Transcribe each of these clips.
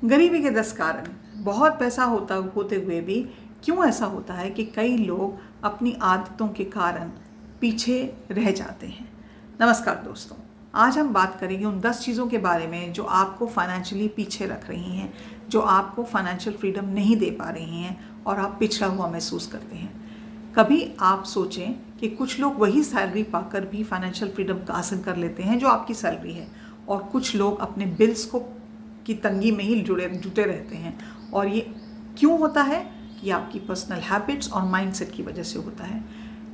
गरीबी के 10 कारण। बहुत पैसा होते हुए भी क्यों ऐसा होता है कि कई लोग अपनी आदतों के कारण पीछे रह जाते हैं। नमस्कार दोस्तों, आज हम बात करेंगे उन 10 चीज़ों के बारे में जो आपको फाइनेंशियली पीछे रख रही हैं, जो आपको फाइनेंशियल फ्रीडम नहीं दे पा रही हैं और आप पिछड़ा हुआ महसूस करते हैं। कभी आप सोचें कि कुछ लोग वही सैलरी पाकर भी फाइनेंशियल फ्रीडम हासिल कर लेते हैं जो आपकी सैलरी है, और कुछ लोग अपने बिल्स की तंगी में ही जुटे रहते हैं। और ये क्यों होता है? ये आपकी पर्सनल हैबिट्स और माइंडसेट की वजह से होता है।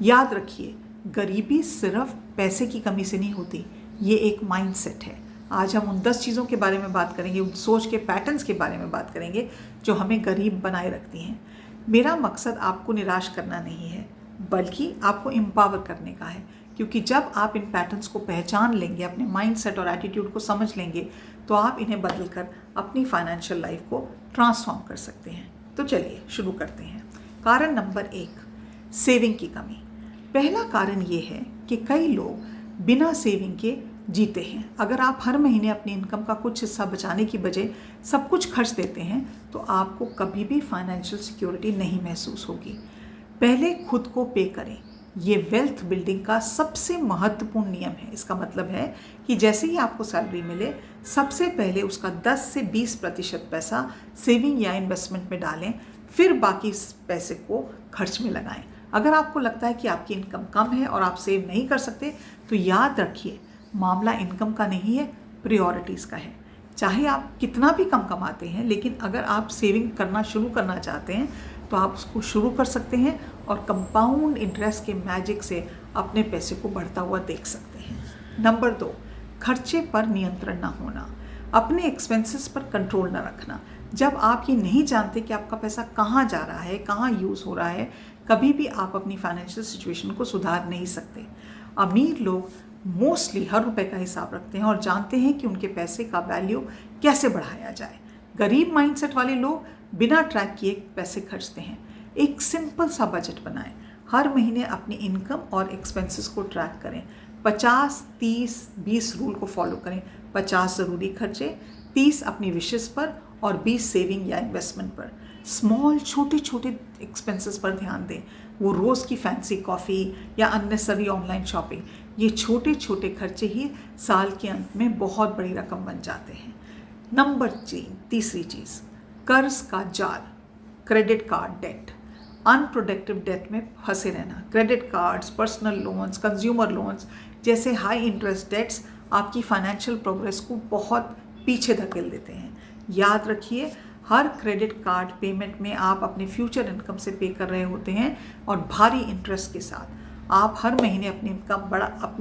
याद रखिए, गरीबी सिर्फ पैसे की कमी से नहीं होती, ये एक माइंडसेट है। आज हम उन 10 चीज़ों के बारे में बात करेंगे, उन सोच के पैटर्न्स के बारे में बात करेंगे जो हमें गरीब बनाए रखती हैं। मेरा मकसद आपको निराश करना नहीं है, बल्कि आपको एम्पावर करने का है, क्योंकि जब आप इन पैटर्न्स को पहचान लेंगे, अपने माइंडसेट और एटीट्यूड को समझ लेंगे, तो आप इन्हें बदलकर अपनी फाइनेंशियल लाइफ को ट्रांसफॉर्म कर सकते हैं। तो चलिए शुरू करते हैं। कारण नंबर 1, सेविंग की कमी। पहला कारण ये है कि कई लोग बिना सेविंग के जीते हैं। अगर आप हर महीने अपनी इनकम का कुछ हिस्सा बचाने की बजाय सब कुछ खर्च देते हैं, तो आपको कभी भी फाइनेंशियल सिक्योरिटी नहीं महसूस होगी। पहले खुद को पे करें, ये वेल्थ बिल्डिंग का सबसे महत्वपूर्ण नियम है। इसका मतलब है कि जैसे ही आपको सैलरी मिले, सबसे पहले उसका 10 से 20% पैसा सेविंग या इन्वेस्टमेंट में डालें, फिर बाकी पैसे को खर्च में लगाएं। अगर आपको लगता है कि आपकी इनकम कम है और आप सेव नहीं कर सकते, तो याद रखिए, मामला इनकम का नहीं है, प्रायोरिटीज़ का है। चाहे आप कितना भी कम कमाते हैं, लेकिन अगर आप सेविंग करना शुरू करना चाहते हैं, तो आप उसको शुरू कर सकते हैं और कंपाउंड इंटरेस्ट के मैजिक से अपने पैसे को बढ़ता हुआ देख सकते हैं। नंबर 2, खर्चे पर नियंत्रण ना होना। अपने एक्सपेंसेस पर कंट्रोल ना रखना। जब आप ये नहीं जानते कि आपका पैसा कहाँ जा रहा है, कहाँ यूज़ हो रहा है, कभी भी आप अपनी फाइनेंशियल सिचुएशन को सुधार नहीं सकते। अमीर लोग मोस्टली हर रुपए का हिसाब रखते हैं और जानते हैं कि उनके पैसे का वैल्यू कैसे बढ़ाया जाए। गरीब माइंडसेट वाले लोग बिना ट्रैक किए पैसे खर्चते हैं। एक सिंपल सा बजट बनाएं। हर महीने अपनी इनकम और एक्सपेंसेस को ट्रैक करें। 50-30-20 रूल को फॉलो करें। 50 ज़रूरी खर्चे, 30 अपनी विशेस पर और 20 सेविंग या इन्वेस्टमेंट पर। स्मॉल छोटे छोटे एक्सपेंसेस पर ध्यान दें, वो रोज़ की फैंसी कॉफ़ी या अननेसेसरी ऑनलाइन शॉपिंग। ये छोटे छोटे खर्चे ही साल के अंत में बहुत बड़ी रकम बन जाते हैं। नंबर 3, तीसरी चीज़, कर्ज का जाल, credit card debt. Unproductive debt में फंसे रहना। Credit cards, personal loans, consumer loans जैसे हाई इंटरेस्ट डेट्स आपकी फाइनेंशियल प्रोग्रेस को बहुत पीछे धकेल देते हैं। याद रखिए, हर क्रेडिट कार्ड पेमेंट में आप अपने फ्यूचर इनकम से पे कर रहे होते हैं, और भारी इंटरेस्ट के साथ आप हर महीने अपनी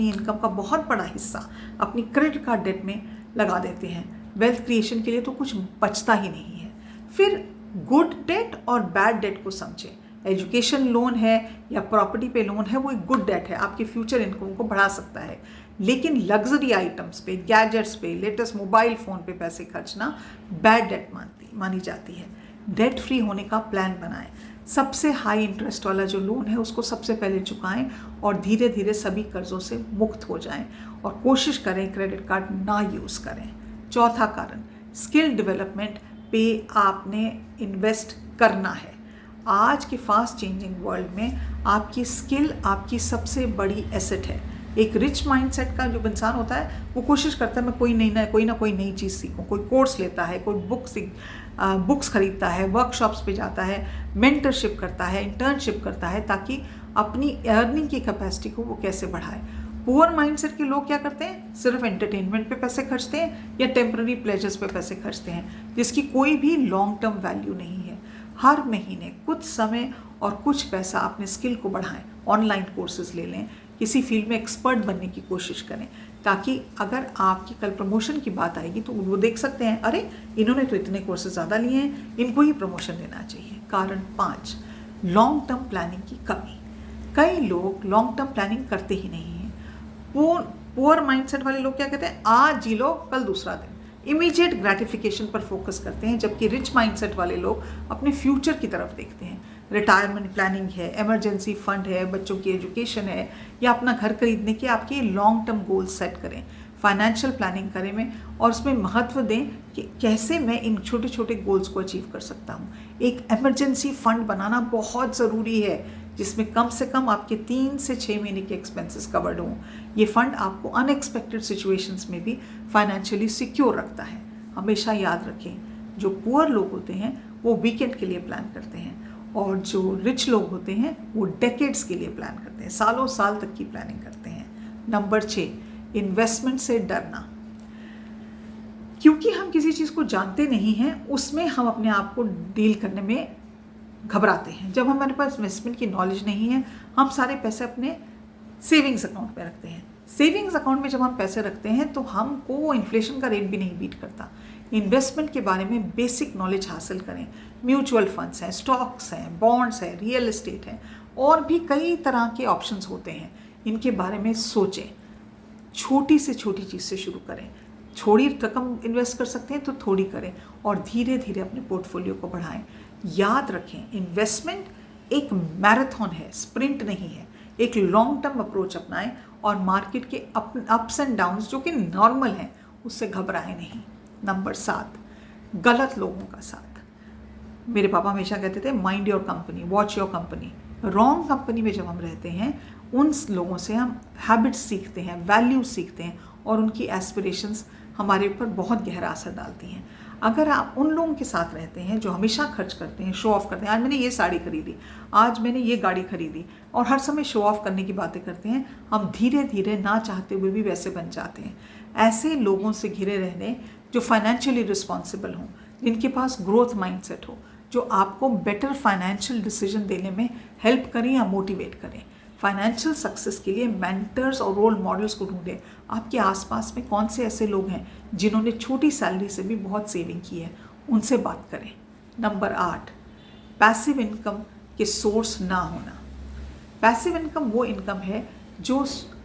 इनकम का बहुत बड़ा हिस्सा अपनी क्रेडिट कार्ड डेट में लगा देते हैं। वेल्थ क्रिएशन के लिए तो कुछ बचता ही नहीं है। फिर गुड डेट और बैड डेट को समझें। एजुकेशन लोन है या प्रॉपर्टी पे लोन है, वो एक गुड डेट है, आपके फ्यूचर इनकम को बढ़ा सकता है। लेकिन लग्जरी आइटम्स पे, गैजेट्स पे, लेटेस्ट मोबाइल फ़ोन पे पैसे खर्चना बैड डेट मानी जाती है। डेट फ्री होने का प्लान बनाएं। सबसे हाई इंटरेस्ट वाला जो लोन है उसको सबसे पहले चुकाएं और धीरे धीरे सभी कर्जों से मुक्त हो जाएं, और कोशिश करें क्रेडिट कार्ड ना यूज़ करें। चौथा कारण, स्किल डेवलपमेंट पे आपने इन्वेस्ट करना है। आज के फास्ट चेंजिंग वर्ल्ड में आपकी स्किल आपकी सबसे बड़ी एसेट है। एक रिच माइंडसेट का जो इंसान होता है, वो कोशिश करता है मैं कोई ना कोई नई चीज़ सीखूं। कोई कोर्स लेता है, कोई बुक्स खरीदता है, वर्कशॉप्स पे जाता है, मेंटरशिप करता है, इंटर्नशिप करता है, ताकि अपनी अर्निंग की कैपेसिटी को वो कैसे बढ़ाए। पुअर माइंडसेट के लोग क्या करते हैं? सिर्फ एंटरटेनमेंट पे पैसे खर्चते हैं या टेम्पररी प्लेजर्स पे पैसे खर्चते हैं, जिसकी कोई भी लॉन्ग टर्म वैल्यू नहीं है। हर महीने कुछ समय और कुछ पैसा अपने स्किल को बढ़ाएं। ऑनलाइन कोर्सेज ले लें, किसी फील्ड में एक्सपर्ट बनने की कोशिश करें, ताकि अगर आपकी कल प्रमोशन की बात आएगी तो वो देख सकते हैं, अरे इन्होंने तो इतने कोर्सेज ज़्यादा लिए हैं, इनको ही प्रमोशन देना चाहिए। कारण 5, लॉन्ग टर्म प्लानिंग की कमी। कई लोग लॉन्ग टर्म प्लानिंग करते ही नहीं हैं। पुअर माइंडसेट वाले लोग क्या कहते हैं? आज जी लो, कल दूसरा दिन। इमीडिएट ग्रेटिफिकेशन पर फोकस करते हैं, जबकि रिच माइंडसेट वाले लोग अपने फ्यूचर की तरफ देखते हैं। रिटायरमेंट प्लानिंग है, इमरजेंसी फंड है, बच्चों की एजुकेशन है, या अपना घर खरीदने के आपके लॉन्ग टर्म गोल्स सेट करें। फाइनेंशियल प्लानिंग करें में, और उसमें महत्व दें कि कैसे मैं इन छोटे छोटे गोल्स को अचीव कर सकता हूँ। एक इमरजेंसी फंड बनाना बहुत ज़रूरी है जिसमें कम से कम आपके 3 से 6 महीने के एक्सपेंसेस कवर्ड हों। ये फंड आपको अनएक्सपेक्टेड सिचुएशंस में भी फाइनेंशियली सिक्योर रखता है। हमेशा याद रखें, जो पुअर लोग होते हैं वो वीकेंड के लिए प्लान करते हैं, और जो रिच लोग होते हैं वो डेकेड्स के लिए प्लान करते हैं, सालों साल तक की प्लानिंग करते हैं। नंबर 6, इन्वेस्टमेंट से डरना। क्योंकि हम किसी चीज़ को जानते नहीं हैं उसमें हम अपने आप को डील करने में घबराते हैं। जब हमारे पास इन्वेस्टमेंट की नॉलेज नहीं है, हम सारे पैसे अपने सेविंग्स अकाउंट में रखते हैं। सेविंग्स अकाउंट में जब हम पैसे रखते हैं तो हमको इन्फ्लेशन का रेट भी नहीं बीट करता। इन्वेस्टमेंट के बारे में बेसिक नॉलेज हासिल करें। म्यूचुअल फंड्स हैं, स्टॉक्स हैं, बॉन्ड्स हैं, रियल एस्टेट है, और भी कई तरह के ऑप्शंस होते हैं। इनके बारे में सोचें। छोटी से छोटी चीज़ से शुरू करें। थोड़ी रकम इन्वेस्ट कर सकते हैं तो थोड़ी करें, और धीरे धीरे अपने पोर्टफोलियो को बढ़ाएं। याद रखें, इन्वेस्टमेंट एक मैराथन है, स्प्रिंट नहीं है। एक लॉन्ग टर्म अप्रोच अपनाएं और मार्केट के अप्स एंड डाउन्स जो कि नॉर्मल हैं उससे घबराएं नहीं। नंबर 7, गलत लोगों का साथ। मेरे पापा हमेशा कहते थे mind your company, watch your company. Wrong company में जब हम रहते हैं उन लोगों से हम हैबिट्स सीखते हैं, वैल्यूज सीखते हैं, और उनकी एस्पिरेशंस हमारे ऊपर बहुत गहरा असर डालती हैं। अगर आप उन लोगों के साथ रहते हैं जो हमेशा खर्च करते हैं, शो ऑफ करते हैं, आज मैंने ये साड़ी खरीदी, आज मैंने ये गाड़ी खरीदी, और हर समय शो ऑफ करने की बातें करते हैं, हम धीरे धीरे ना चाहते हुए भी वैसे बन जाते हैं। ऐसे लोगों से घिरे रहने जो फाइनेंशियली रिस्पॉन्सिबल हों, जिनके पास ग्रोथ माइंडसेट हो, जो आपको बेटर फाइनेंशियल डिसीजन देने में हेल्प करें या मोटिवेट करें। फाइनेंशियल सक्सेस के लिए मेंटर्स और रोल मॉडल्स को ढूंढें। आपके आसपास में कौन से ऐसे लोग हैं जिन्होंने छोटी सैलरी से भी बहुत सेविंग की है, उनसे बात करें। नंबर 8, पैसिव इनकम के सोर्स ना होना। पैसिव इनकम वो इनकम है जो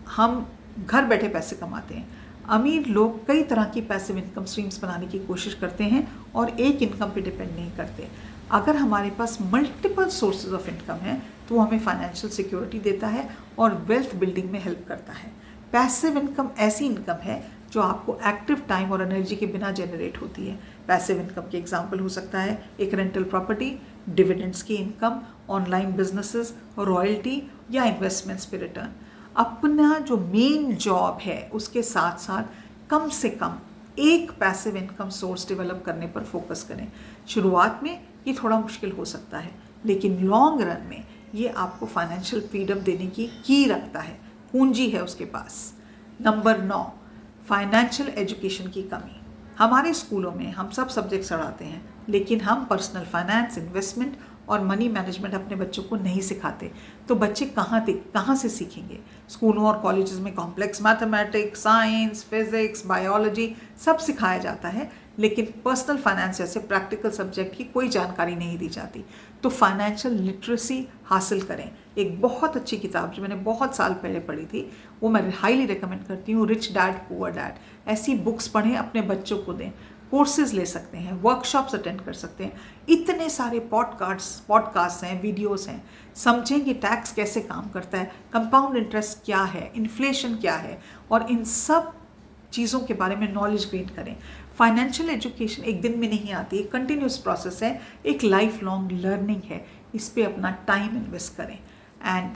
हम घर बैठे पैसे कमाते हैं। अमीर लोग कई तरह की पैसिव इनकम स्ट्रीम्स बनाने की कोशिश करते हैं और एक इनकम पे डिपेंड नहीं करते। अगर हमारे पास मल्टीपल सोर्सेज ऑफ इनकम है तो वो हमें फाइनेंशियल सिक्योरिटी देता है और वेल्थ बिल्डिंग में हेल्प करता है। पैसिव इनकम ऐसी इनकम है जो आपको एक्टिव टाइम और एनर्जी के बिना जनरेट होती है। पैसिव इनकम के एग्जांपल हो सकता है एक रेंटल प्रॉपर्टी, डिविडेंड्स की इनकम, ऑनलाइन बिजनेसेस, रॉयल्टी या इन्वेस्टमेंट्स पे रिटर्न। अपना जो मेन जॉब है उसके साथ साथ कम से कम एक पैसिव इनकम सोर्स डेवलप करने पर फोकस करें। शुरुआत में ये थोड़ा मुश्किल हो सकता है, लेकिन लॉन्ग रन में ये आपको फाइनेंशियल फ्रीडम देने की रखता है, पूंजी है उसके पास। नंबर 9, फाइनेंशियल एजुकेशन की कमी। हमारे स्कूलों में हम सब सब्जेक्ट्स पढ़ाते हैं, लेकिन हम पर्सनल फाइनेंस, इन्वेस्टमेंट और मनी मैनेजमेंट अपने बच्चों को नहीं सिखाते। तो बच्चे कहाँ से सीखेंगे? स्कूलों और कॉलेजेस में complex mathematics, science, physics, biology सब सिखाया जाता है, लेकिन पर्सनल फाइनेंस जैसे प्रैक्टिकल सब्जेक्ट की कोई जानकारी नहीं दी जाती। तो फाइनेंशियल लिटरेसी हासिल करें। एक बहुत अच्छी किताब जो मैंने बहुत साल पहले पढ़ी थी, वो मैं हाईली रिकमेंड करती हूँ, रिच डैड पुअर डैड। ऐसी बुक्स पढ़ें, अपने बच्चों को दें। कोर्सेज ले सकते हैं, वर्कशॉप्स अटेंड कर सकते हैं। इतने सारे पॉडकास्ट हैं, वीडियोस हैं। समझें कि टैक्स कैसे काम करता है, कंपाउंड इंटरेस्ट क्या है, इन्फ्लेशन क्या है, और इन सब चीज़ों के बारे में नॉलेज गेन करें। फाइनेंशियल एजुकेशन एक दिन में नहीं आती, एक कंटिन्यूस प्रोसेस है, एक लाइफ लॉन्ग लर्निंग है। इस पे अपना टाइम इन्वेस्ट करें। एंड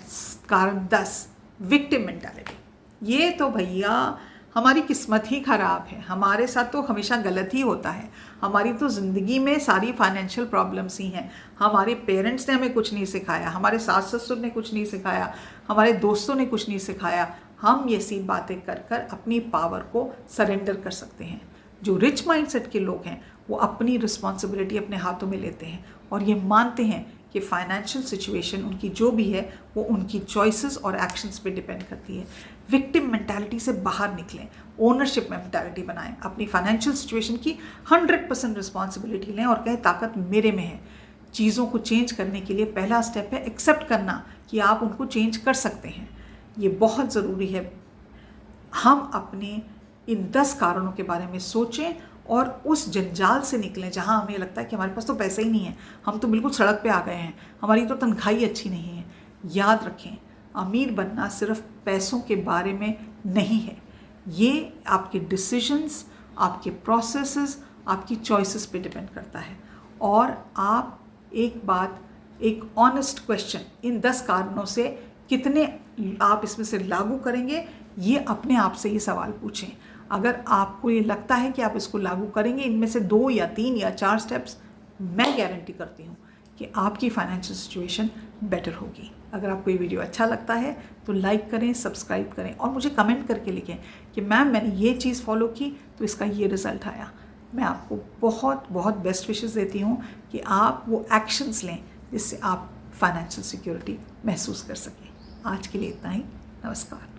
कारण 10, विक्टिम मेंटालिटी। ये तो भैया हमारी किस्मत ही ख़राब है, हमारे साथ तो हमेशा गलत ही होता है। हमारी तो ज़िंदगी में सारी फाइनेंशियल प्रॉब्लम्स ही हैं। हमारे पेरेंट्स ने हमें कुछ नहीं सिखाया, हमारे सास ससुर ने कुछ नहीं सिखाया, हमारे दोस्तों ने कुछ नहीं सिखाया। हम ये सी बातें कर कर अपनी पावर को सरेंडर कर सकते हैं। जो रिच माइंडसेट के लोग हैं वो अपनी रिस्पॉन्सिबिलिटी अपने हाथों में लेते हैं और ये मानते हैं कि फाइनेंशियल सिचुएशन उनकी जो भी है वो उनकी चॉइसेस और एक्शंस पे डिपेंड करती है। विक्टिम मेंटालिटी से बाहर निकलें, ओनरशिप मेंटालिटी बनाएं, अपनी फाइनेंशियल सिचुएशन की 100% रिस्पॉन्सिबिलिटी लें और कहें ताकत मेरे में है। चीज़ों को चेंज करने के लिए पहला स्टेप है एक्सेप्ट करना कि आप उनको चेंज कर सकते हैं। ये बहुत ज़रूरी है। हम अपने इन 10 कारणों के बारे में सोचें और उस जंजाल से निकलें जहां हमें लगता है कि हमारे पास तो पैसे ही नहीं है, हम तो बिल्कुल सड़क पे आ गए हैं, हमारी तो तनख्वाह ही अच्छी नहीं है। याद रखें, अमीर बनना सिर्फ पैसों के बारे में नहीं है, ये आपके डिसीजंस, आपके प्रोसेसेस, आपकी चॉइसेस पे डिपेंड करता है। और आप एक ऑनेस्ट क्वेश्चन, इन 10 कारणों से कितने आप इसमें से लागू करेंगे, ये अपने आप से ये सवाल पूछें। अगर आपको ये लगता है कि आप इसको लागू करेंगे, इनमें से 2 या 3 या 4 स्टेप्स, मैं गारंटी करती हूँ कि आपकी फाइनेंशियल सिचुएशन बेटर होगी। अगर आपको ये वीडियो अच्छा लगता है तो लाइक करें, सब्सक्राइब करें और मुझे कमेंट करके लिखें कि मैम मैंने ये चीज़ फॉलो की तो इसका ये रिज़ल्ट आया। मैं आपको बहुत बहुत बेस्ट विशेस देती हूँ कि आप वो एक्शंस लें जिससे आप फाइनेंशियल सिक्योरिटी महसूस कर सकें। आज के लिए इतना ही। नमस्कार।